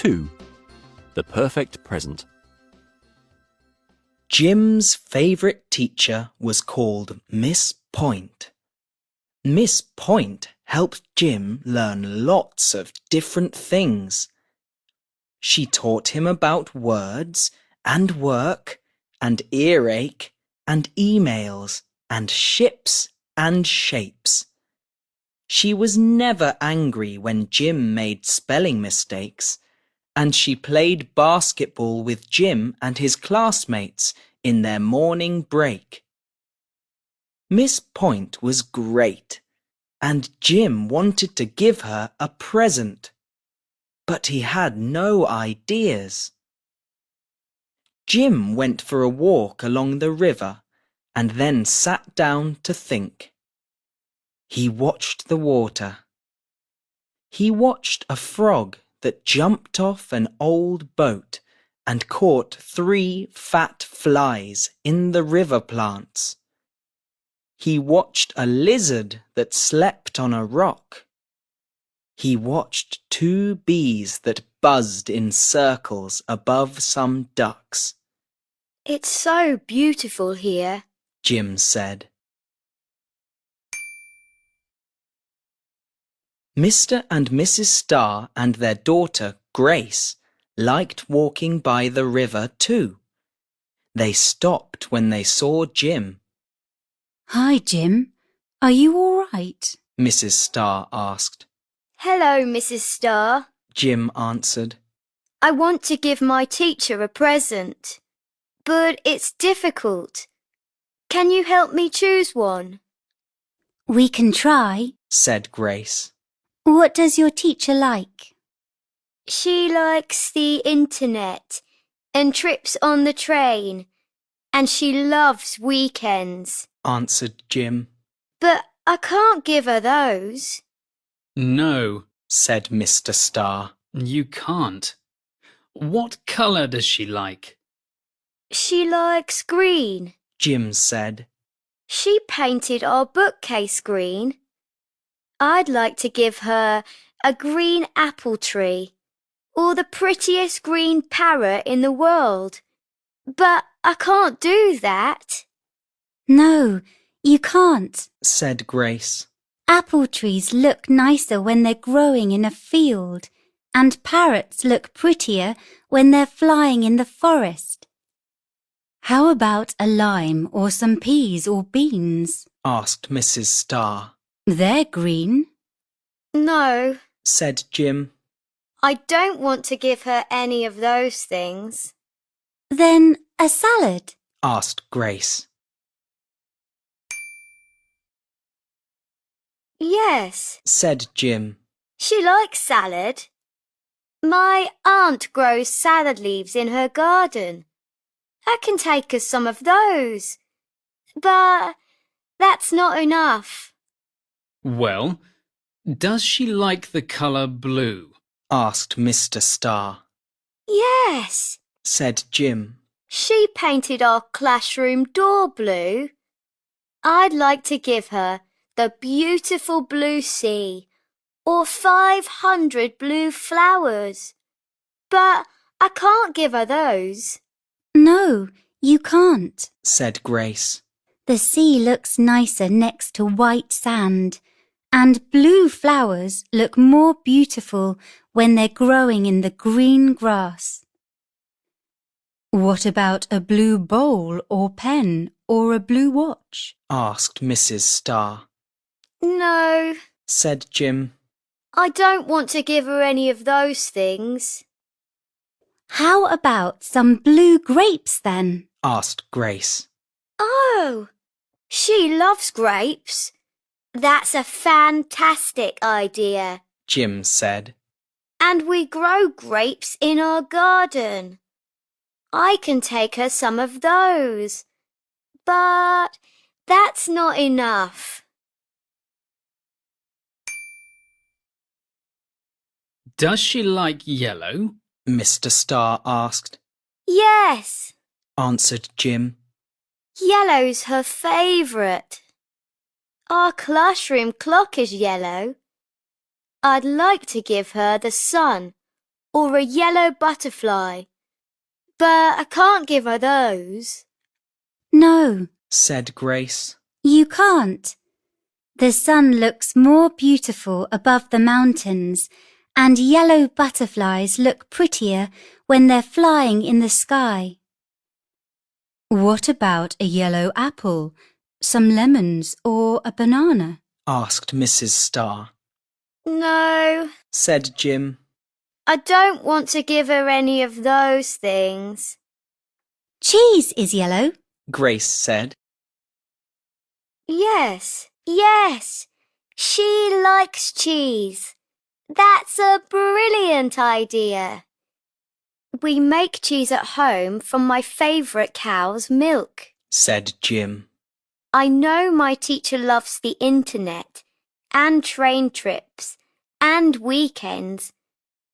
2. The Perfect Present. Jim's favourite teacher was called Miss Point. Miss Point helped Jim learn lots of different things. She taught him about words and work and earache and emails and ships and shapes. She was never angry when Jim made spelling mistakes, and she played basketball with Jim and his classmates in their morning break. Miss Point was great, and Jim wanted to give her a present, but he had no ideas. Jim went for a walk along the river and then sat down to think. He watched the water. He watched a frog that jumped off an old boat and caught 3 fat flies in the river plants. He watched a lizard that slept on a rock. He watched 2 bees that buzzed in circles above some ducks. "It's so beautiful here," Jim said. Mr. and Mrs. Starr and their daughter, Grace, liked walking by the river too. They stopped when they saw Jim. "Hi, Jim. Are you all right?" Mrs. Starr asked. "Hello, Mrs. Starr," Jim answered. "I want to give my teacher a present, but it's difficult. Can you help me choose one?" "We can try," said Grace. "What does your teacher like?" "She likes the internet and trips on the train, and she loves weekends," answered Jim. "But I can't give her those." "No," said Mr. Starr. "you can't. What colour does she like?" "She likes green." Jim said. "She painted our bookcase green. I'd like to give her a green apple tree or the prettiest green parrot in the world, but I can't do that." "No, you can't," said Grace. "Apple trees look nicer when they're growing in a field, and parrots look prettier when they're flying in the forest." "How about a lime or some peas or beans?" asked Mrs. Starr. "They're green." "No," said Jim. "I don't want to give her any of those things." "Then a salad?" asked Grace. "Yes," said Jim. "she likes salad. My aunt grows salad leaves in her garden. I can take her some of those, but that's not enough." "Well, does she like the colour blue?" asked Mr. Starr. "Yes," said Jim. "she painted our classroom door blue. I'd like to give her the beautiful blue sea or 500 blue flowers, but I can't give her those." "No, you can't," said Grace. "The sea looks nicer next to white sand, and blue flowers look more beautiful when they're growing in the green grass." "What about a blue bowl or pen or a blue watch?" asked Mrs. Starr. "No," said Jim. "I don't want to give her any of those things." "How about some blue grapes then?" asked Grace. "Oh, she loves grapes. That's a fantastic idea," Jim said. "And we grow grapes in our garden. I can take her some of those, but that's not enough." "Does she like yellow?" Mr. Starr asked. "Yes," answered Jim. "Yellow's her favourite. Our classroom clock is yellow. I'd like to give her the sun or a yellow butterfly. But I can't give her those. No, said Grace. you can't. The sun looks more beautiful above the mountains, and yellow butterflies look prettier when they're flying in the sky. What about a yellow apple, some lemons, or a banana? Asked Mrs. Star. No, Said Jim. I don't want to give her any of those things. Cheese is yellow. Grace said. Yes, she likes cheese. That's a brilliant idea. We make cheese at home from my favourite cow's milk. Said Jim. I know my teacher loves the internet and train trips and weekends,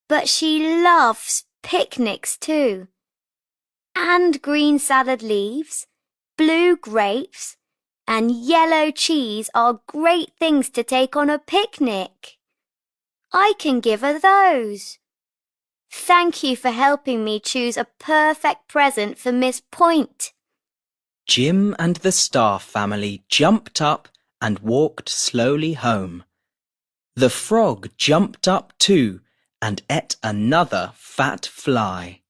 but she loves picnics too. And green salad leaves, blue grapes, and yellow cheese are great things to take on a picnic. I can give her those. Thank you for helping me choose a perfect present for Miss Point. Jim and the Star family jumped up and walked slowly home. The frog jumped up too and ate another fat fly.